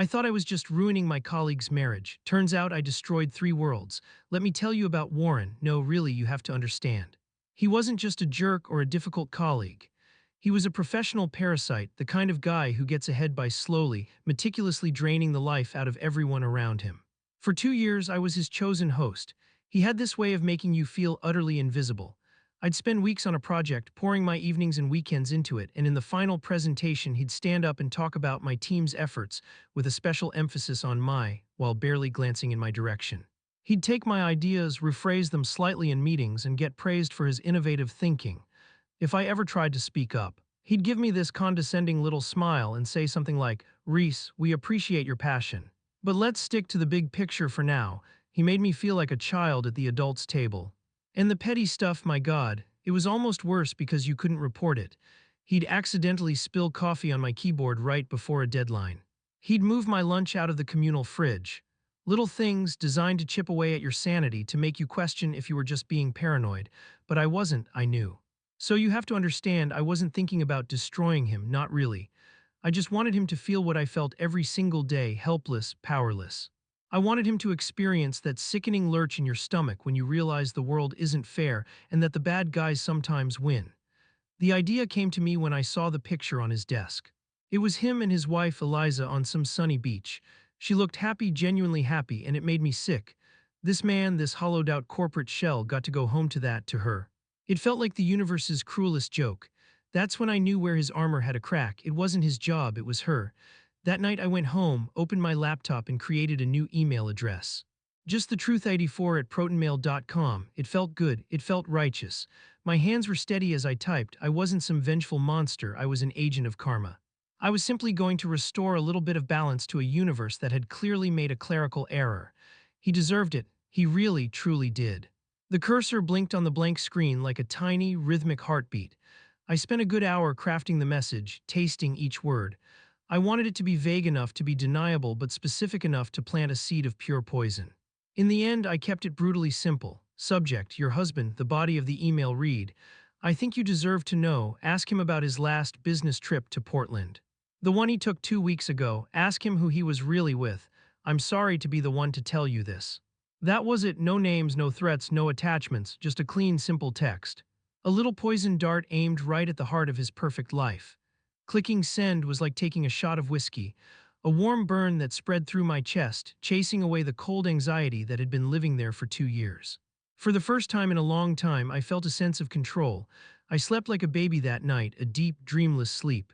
I thought I was just ruining my colleague's marriage. Turns out I destroyed 3 worlds. Let me tell you about Warren. No, really, you have to understand. He wasn't just a jerk or a difficult colleague. He was a professional parasite, the kind of guy who gets ahead by slowly, meticulously draining the life out of everyone around him. For 2 years, I was his chosen host. He had this way of making you feel utterly invisible. I'd spend weeks on a project, pouring my evenings and weekends into it, and in the final presentation, he'd stand up and talk about my team's efforts, with a special emphasis on while barely glancing in my direction. He'd take my ideas, rephrase them slightly in meetings, and get praised for his innovative thinking. If I ever tried to speak up, he'd give me this condescending little smile and say something like, "Reese, we appreciate your passion. But let's stick to the big picture for now." He made me feel like a child at the adults' table. And the petty stuff, my God, it was almost worse because you couldn't report it. He'd accidentally spill coffee on my keyboard right before a deadline. He'd move my lunch out of the communal fridge. Little things designed to chip away at your sanity to make you question if you were just being paranoid. But I wasn't, I knew. So you have to understand, I wasn't thinking about destroying him, not really. I just wanted him to feel what I felt every single day, helpless, powerless. I wanted him to experience that sickening lurch in your stomach when you realize the world isn't fair and that the bad guys sometimes win. The idea came to me when I saw the picture on his desk. It was him and his wife Eliza on some sunny beach. She looked happy, genuinely happy, and it made me sick. This man, this hollowed-out corporate shell, got to go home to her. It felt like the universe's cruelest joke. That's when I knew where his armor had a crack. It wasn't his job, it was her. That night I went home, opened my laptop, and created a new email address. Just the truth84 at protonmail.com. It felt good, it felt righteous. My hands were steady as I typed. I wasn't some vengeful monster, I was an agent of karma. I was simply going to restore a little bit of balance to a universe that had clearly made a clerical error. He deserved it, he really, truly did. The cursor blinked on the blank screen like a tiny, rhythmic heartbeat. I spent a good hour crafting the message, tasting each word. I wanted it to be vague enough to be deniable but specific enough to plant a seed of pure poison. In the end, I kept it brutally simple. Subject, your husband. The body of the email read, "I think you deserve to know. Ask him about his last business trip to Portland. The one he took 2 weeks ago. Ask him who he was really with. I'm sorry to be the one to tell you this." That was it. No names, no threats, no attachments, just a clean, simple text. A little poison dart aimed right at the heart of his perfect life. Clicking send was like taking a shot of whiskey, a warm burn that spread through my chest, chasing away the cold anxiety that had been living there for 2 years. For the first time in a long time, I felt a sense of control. I slept like a baby that night, a deep, dreamless sleep.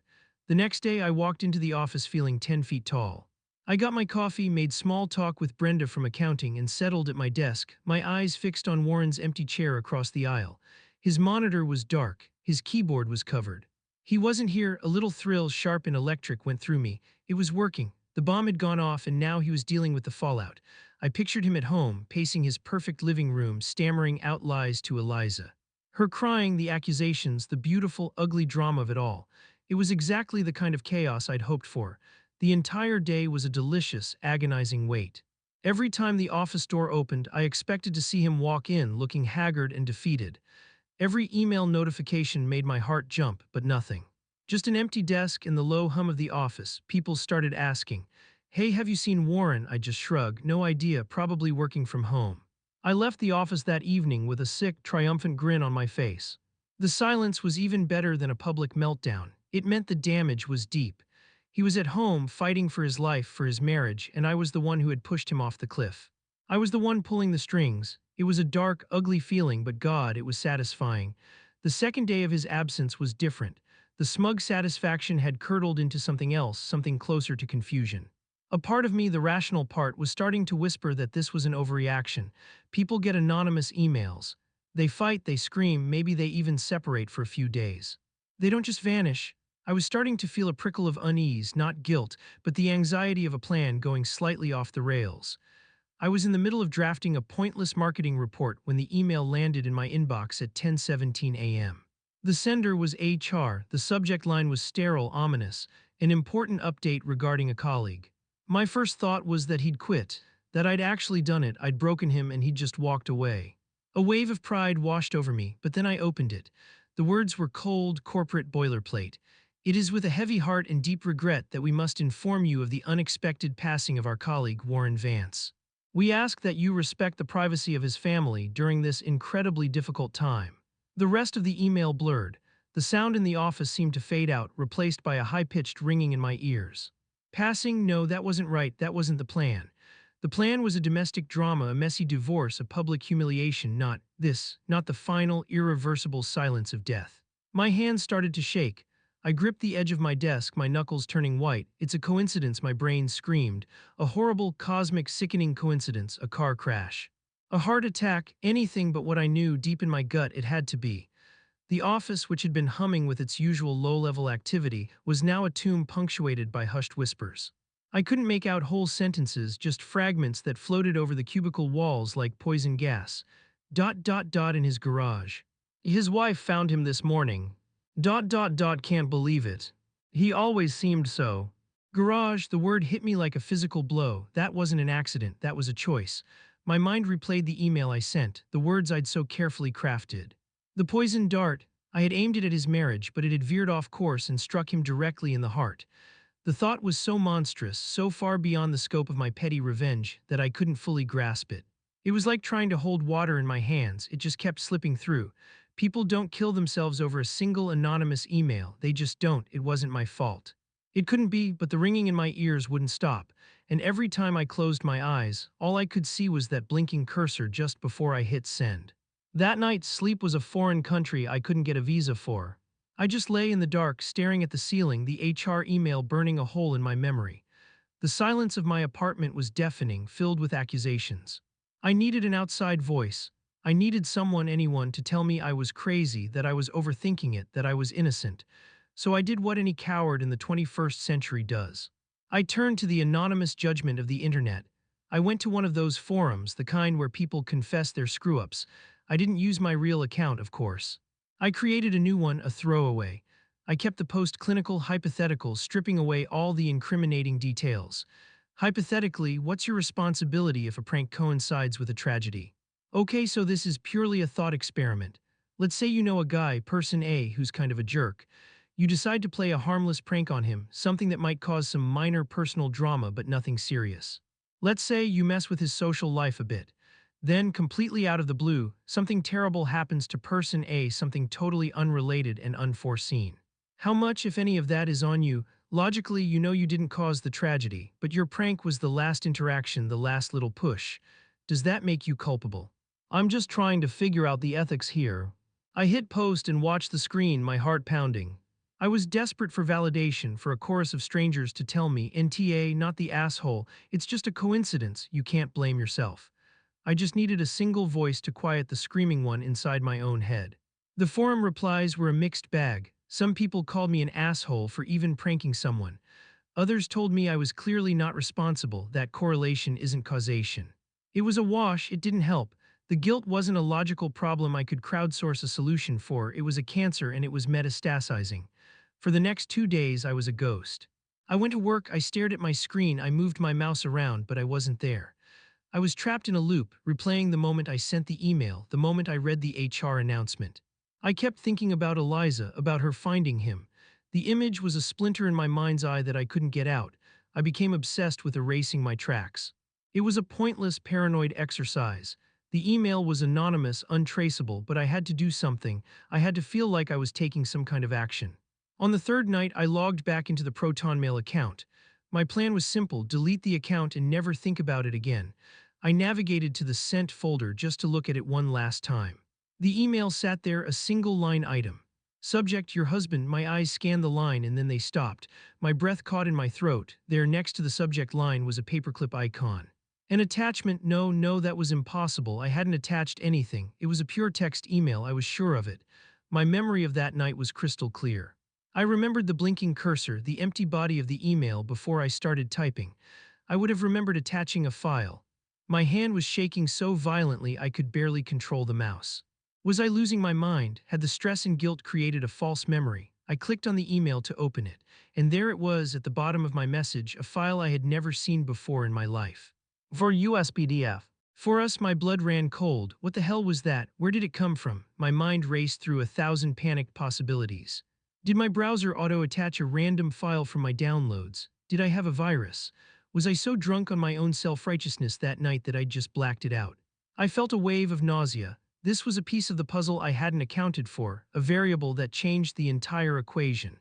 The next day, I walked into the office feeling 10 feet tall. I got my coffee, made small talk with Brenda from accounting, and settled at my desk, my eyes fixed on Warren's empty chair across the aisle. His monitor was dark, his keyboard was covered. He wasn't here. A little thrill, sharp and electric, went through me. It was working. The bomb had gone off and now he was dealing with the fallout. I pictured him at home, pacing his perfect living room, stammering out lies to Eliza. Her crying, the accusations, the beautiful, ugly drama of it all. It was exactly the kind of chaos I'd hoped for. The entire day was a delicious, agonizing wait. Every time the office door opened, I expected to see him walk in, looking haggard and defeated. Every email notification made my heart jump, but nothing. Just an empty desk and the low hum of the office. People started asking, "Hey, have you seen Warren?" I just shrugged. No idea, probably working from home. I left the office that evening with a sick, triumphant grin on my face. The silence was even better than a public meltdown. It meant the damage was deep. He was at home, fighting for his life, for his marriage, and I was the one who had pushed him off the cliff. I was the one pulling the strings. It was a dark, ugly feeling, but God, it was satisfying. The second day of his absence was different. The smug satisfaction had curdled into something else, something closer to confusion. A part of me, the rational part, was starting to whisper that this was an overreaction. People get anonymous emails. They fight, they scream, maybe they even separate for a few days. They don't just vanish. I was starting to feel a prickle of unease, not guilt, but the anxiety of a plan going slightly off the rails. I was in the middle of drafting a pointless marketing report when the email landed in my inbox at 10:17 a.m. The sender was HR, the subject line was sterile, ominous, an important update regarding a colleague. My first thought was that he'd quit, that I'd actually done it, I'd broken him and he'd just walked away. A wave of pride washed over me, but then I opened it. The words were cold, corporate boilerplate. It is with a heavy heart and deep regret that we must inform you of the unexpected passing of our colleague, Warren Vance. We ask that you respect the privacy of his family during this incredibly difficult time. The rest of the email blurred. The sound in the office seemed to fade out, replaced by a high-pitched ringing in my ears. Passing? No, that wasn't right. That wasn't the plan. The plan was a domestic drama, a messy divorce, a public humiliation, not the final, irreversible silence of death. My hands started to shake. I gripped the edge of my desk, my knuckles turning white. It's a coincidence, my brain screamed. A horrible, cosmic, sickening coincidence, a car crash. A heart attack, anything but what I knew deep in my gut it had to be. The office, which had been humming with its usual low-level activity, was now a tomb punctuated by hushed whispers. I couldn't make out whole sentences, just fragments that floated over the cubicle walls like poison gas. In his garage. His wife found him this morning. Can't believe it. He always seemed so. Garage, the word hit me like a physical blow. That wasn't an accident, that was a choice. My mind replayed the email I sent, the words I'd so carefully crafted. The poisoned dart, I had aimed it at his marriage, but it had veered off course and struck him directly in the heart. The thought was so monstrous, so far beyond the scope of my petty revenge, that I couldn't fully grasp it. It was like trying to hold water in my hands, it just kept slipping through. People don't kill themselves over a single anonymous email, they just don't, it wasn't my fault. It couldn't be, but the ringing in my ears wouldn't stop, and every time I closed my eyes, all I could see was that blinking cursor just before I hit send. That night, sleep was a foreign country I couldn't get a visa for. I just lay in the dark, staring at the ceiling, the HR email burning a hole in my memory. The silence of my apartment was deafening, filled with accusations. I needed an outside voice. I needed anyone to tell me I was crazy, that I was overthinking it, that I was innocent. So I did what any coward in the 21st century does. I turned to the anonymous judgment of the internet. I went to one of those forums, the kind where people confess their screw-ups. I didn't use my real account, of course. I created a new one, a throwaway. I kept the post clinical, hypothetical, stripping away all the incriminating details. Hypothetically, what's your responsibility if a prank coincides with a tragedy? Okay, so this is purely a thought experiment. Let's say you know a guy, person A, who's kind of a jerk. You decide to play a harmless prank on him, something that might cause some minor personal drama but nothing serious. Let's say you mess with his social life a bit. Then, completely out of the blue, something terrible happens to person A, something totally unrelated and unforeseen. How much, if any, of that is on you? Logically, you know you didn't cause the tragedy, but your prank was the last interaction, the last little push. Does that make you culpable? I'm just trying to figure out the ethics here. I hit post and watched the screen, my heart pounding. I was desperate for validation, for a chorus of strangers to tell me, NTA, not the asshole, it's just a coincidence, you can't blame yourself. I just needed a single voice to quiet the screaming one inside my own head. The forum replies were a mixed bag. Some people called me an asshole for even pranking someone. Others told me I was clearly not responsible, that correlation isn't causation. It was a wash, it didn't help. The guilt wasn't a logical problem I could crowdsource a solution for, it was a cancer and it was metastasizing. For the next 2 days, I was a ghost. I went to work, I stared at my screen, I moved my mouse around, but I wasn't there. I was trapped in a loop, replaying the moment I sent the email, the moment I read the HR announcement. I kept thinking about Eliza, about her finding him. The image was a splinter in my mind's eye that I couldn't get out. I became obsessed with erasing my tracks. It was a pointless, paranoid exercise. The email was anonymous, untraceable, but I had to do something. I had to feel like I was taking some kind of action. On the third night, I logged back into the ProtonMail account. My plan was simple, delete the account and never think about it again. I navigated to the sent folder just to look at it one last time. The email sat there, a single line item. Subject, your husband. My eyes scanned the line and then they stopped. My breath caught in my throat. There next to the subject line was a paperclip icon. An attachment, no, that was impossible. I hadn't attached anything. It was a pure text email, I was sure of it. My memory of that night was crystal clear. I remembered the blinking cursor, the empty body of the email before I started typing. I would have remembered attaching a file. My hand was shaking so violently I could barely control the mouse. Was I losing my mind? Had the stress and guilt created a false memory? I clicked on the email to open it, and there it was at the bottom of my message, a file I had never seen before in my life. For US PDF. For us, my blood ran cold. What the hell was that? Where did it come from? My mind raced through 1,000 panicked possibilities. Did my browser auto-attach a random file from my downloads? Did I have a virus? Was I so drunk on my own self-righteousness that night that I just blacked it out? I felt a wave of nausea. This was a piece of the puzzle I hadn't accounted for, a variable that changed the entire equation.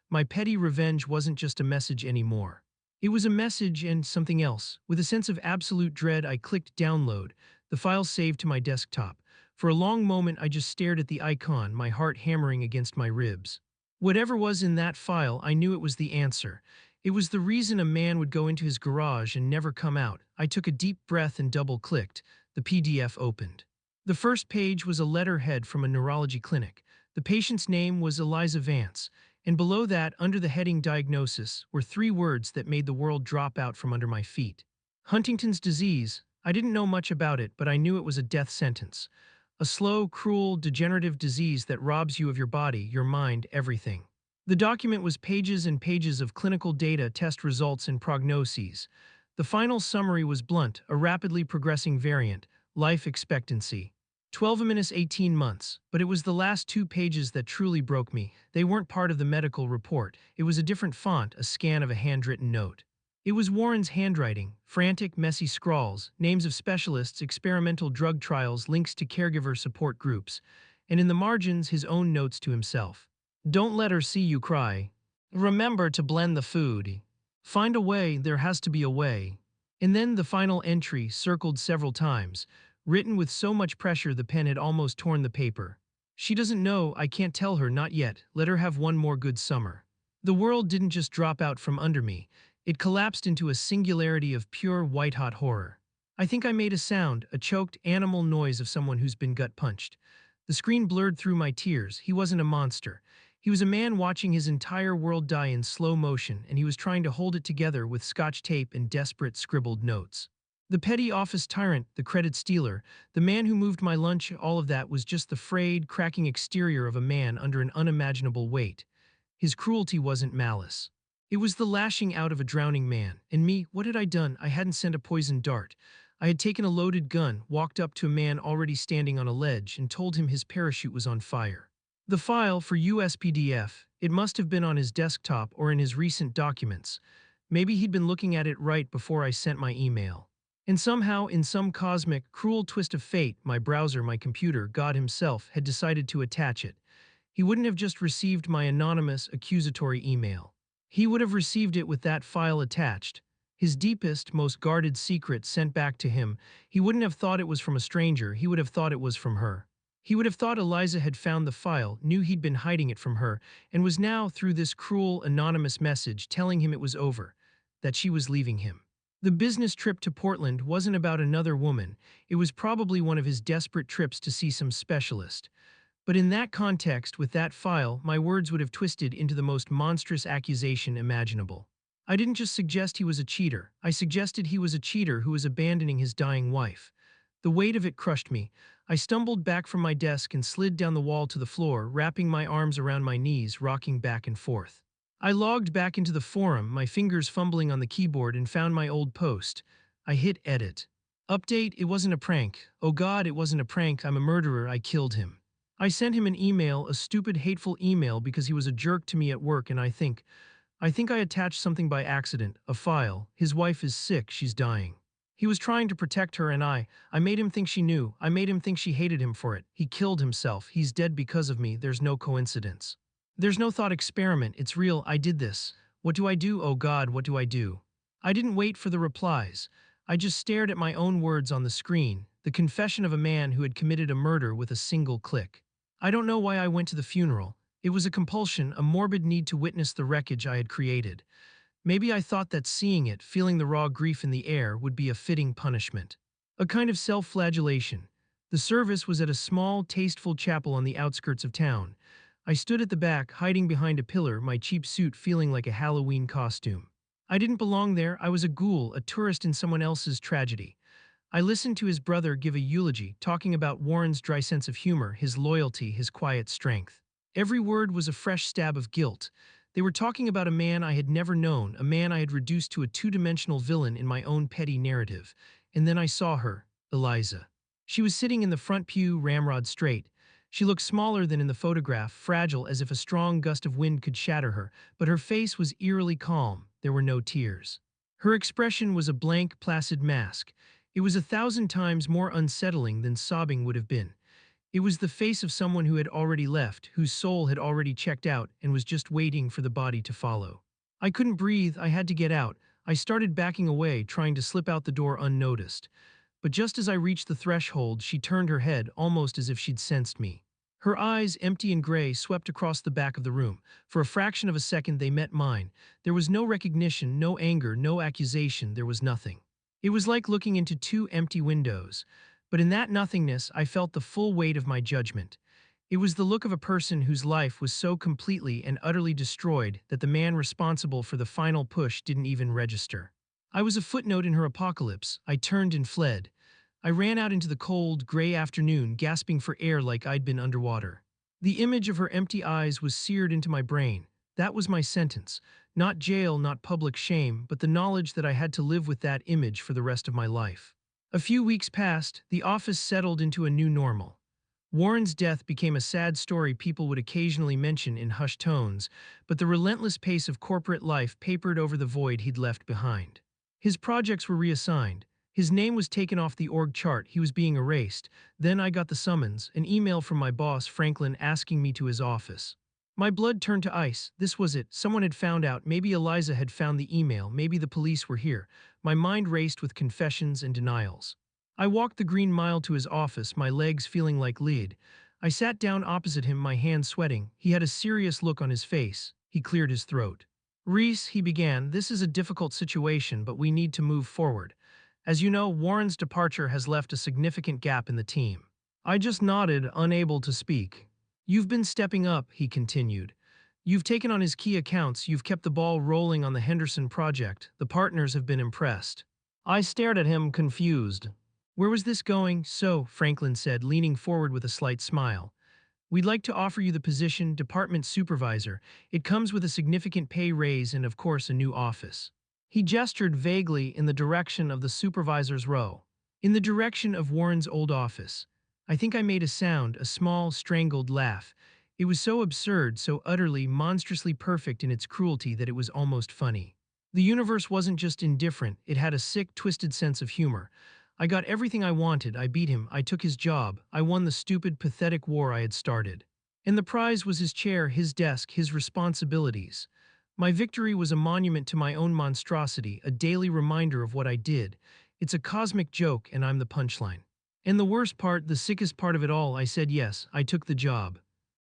My petty revenge wasn't just a message anymore. It was a message and something else. With a sense of absolute dread, I clicked download, the file saved to my desktop. For a long moment, I just stared at the icon, my heart hammering against my ribs. Whatever was in that file, I knew it was the answer. It was the reason a man would go into his garage and never come out. I took a deep breath and double-clicked. The PDF opened. The first page was a letterhead from a neurology clinic. The patient's name was Eliza Vance, and below that, under the heading Diagnosis, were three words that made the world drop out from under my feet. Huntington's disease. I didn't know much about it, but I knew it was a death sentence. A slow, cruel, degenerative disease that robs you of your body, your mind, everything. The document was pages and pages of clinical data, test results, and prognoses. The final summary was blunt: a rapidly progressing variant, life expectancy. 12 minutes 18 months, but it was the last 2 pages that truly broke me. They weren't part of the medical report. It was a different font, a scan of a handwritten note. It was Warren's handwriting, frantic, messy scrawls, names of specialists, experimental drug trials, links to caregiver support groups, and in the margins, his own notes to himself. Don't let her see you cry. Remember to blend the food. Find a way, there has to be a way. And then the final entry, circled several times, written with so much pressure the pen had almost torn the paper. She doesn't know, I can't tell her, not yet. Let her have one more good summer. The world didn't just drop out from under me. It collapsed into a singularity of pure white-hot horror. I think I made a sound, a choked, animal noise of someone who's been gut-punched. The screen blurred through my tears. He wasn't a monster. He was a man watching his entire world die in slow motion, and he was trying to hold it together with scotch tape and desperate scribbled notes. The petty office tyrant, the credit stealer, the man who moved my lunch, all of that was just the frayed, cracking exterior of a man under an unimaginable weight. His cruelty wasn't malice. It was the lashing out of a drowning man. And me, what had I done? I hadn't sent a poisoned dart. I had taken a loaded gun, walked up to a man already standing on a ledge, and told him his parachute was on fire. The file for USPDF, it must have been on his desktop or in his recent documents. Maybe he'd been looking at it right before I sent my email. And somehow, in some cosmic, cruel twist of fate, my browser, my computer, God himself, had decided to attach it. He wouldn't have just received my anonymous, accusatory email. He would have received it with that file attached. His deepest, most guarded secret sent back to him. He wouldn't have thought it was from a stranger, he would have thought it was from her. He would have thought Eliza had found the file, knew he'd been hiding it from her, and was now, through this cruel, anonymous message, telling him it was over, that she was leaving him. The business trip to Portland wasn't about another woman. It was probably one of his desperate trips to see some specialist. But in that context, with that file, my words would have twisted into the most monstrous accusation imaginable. I didn't just suggest he was a cheater. I suggested he was a cheater who was abandoning his dying wife. The weight of it crushed me. I stumbled back from my desk and slid down the wall to the floor, wrapping my arms around my knees, rocking back and forth. I logged back into the forum, my fingers fumbling on the keyboard, and found my old post. I hit edit. Update, it wasn't a prank. Oh God, it wasn't a prank. I'm a murderer. I killed him. I sent him an email, a stupid, hateful email because he was a jerk to me at work, and I think I attached something by accident, a file. His wife is sick, she's dying. He was trying to protect her, and I made him think she knew. I made him think she hated him for it. He killed himself. He's dead because of me. There's no coincidence. There's no thought experiment. It's real. I did this. What do I do? Oh God, what do I do? I didn't wait for the replies. I just stared at my own words on the screen, the confession of a man who had committed a murder with a single click. I don't know why I went to the funeral. It was a compulsion, a morbid need to witness the wreckage I had created. Maybe I thought that seeing it, feeling the raw grief in the air, would be a fitting punishment. A kind of self-flagellation. The service was at a small, tasteful chapel on the outskirts of town. I stood at the back, hiding behind a pillar, my cheap suit feeling like a Halloween costume. I didn't belong there. I was a ghoul, a tourist in someone else's tragedy. I listened to his brother give a eulogy, talking about Warren's dry sense of humor, his loyalty, his quiet strength. Every word was a fresh stab of guilt. They were talking about a man I had never known, a man I had reduced to a two-dimensional villain in my own petty narrative. And then I saw her, Eliza. She was sitting in the front pew, ramrod straight. She looked smaller than in the photograph, fragile as if a strong gust of wind could shatter her, but her face was eerily calm. There were no tears. Her expression was a blank, placid mask. It was 1,000 times more unsettling than sobbing would have been. It was the face of someone who had already left, whose soul had already checked out and was just waiting for the body to follow. I couldn't breathe, I had to get out. I started backing away, trying to slip out the door unnoticed. But just as I reached the threshold, she turned her head, almost as if she'd sensed me. Her eyes, empty and gray, swept across the back of the room. For a fraction of a second, they met mine. There was no recognition, no anger, no accusation, there was nothing. It was like looking into two empty windows. But in that nothingness, I felt the full weight of my judgment. It was the look of a person whose life was so completely and utterly destroyed that the man responsible for the final push didn't even register. I was a footnote in her apocalypse. I turned and fled. I ran out into the cold, gray afternoon, gasping for air like I'd been underwater. The image of her empty eyes was seared into my brain. That was my sentence. Not jail, not public shame, but the knowledge that I had to live with that image for the rest of my life. A few weeks passed, the office settled into a new normal. Warren's death became a sad story people would occasionally mention in hushed tones, but the relentless pace of corporate life papered over the void he'd left behind. His projects were reassigned. His name was taken off the org chart, he was being erased. Then I got the summons, an email from my boss, Franklin, asking me to his office. My blood turned to ice. This was it. Someone had found out. Maybe Eliza had found the email. Maybe the police were here. My mind raced with confessions and denials. I walked the Green Mile to his office, my legs feeling like lead. I sat down opposite him, my hands sweating. He had a serious look on his face. He cleared his throat. "Reese," he began, "this is a difficult situation, but we need to move forward. As you know, Warren's departure has left a significant gap in the team." I just nodded, unable to speak. "You've been stepping up," he continued. "You've taken on his key accounts, you've kept the ball rolling on the Henderson project. The partners have been impressed." I stared at him, confused. "Where was this going?" "So," Franklin said, leaning forward with a slight smile. "We'd like to offer you the position, department supervisor. It comes with a significant pay raise and, of course, a new office." He gestured vaguely in the direction of the supervisor's row. In the direction of Warren's old office. I think I made a sound, a small, strangled laugh. It was so absurd, so utterly, monstrously perfect in its cruelty that it was almost funny. The universe wasn't just indifferent, it had a sick, twisted sense of humor. I got everything I wanted, I beat him, I took his job, I won the stupid, pathetic war I had started. And the prize was his chair, his desk, his responsibilities. My victory was a monument to my own monstrosity, a daily reminder of what I did. It's a cosmic joke, and I'm the punchline. And the worst part, the sickest part of it all, I said yes, I took the job.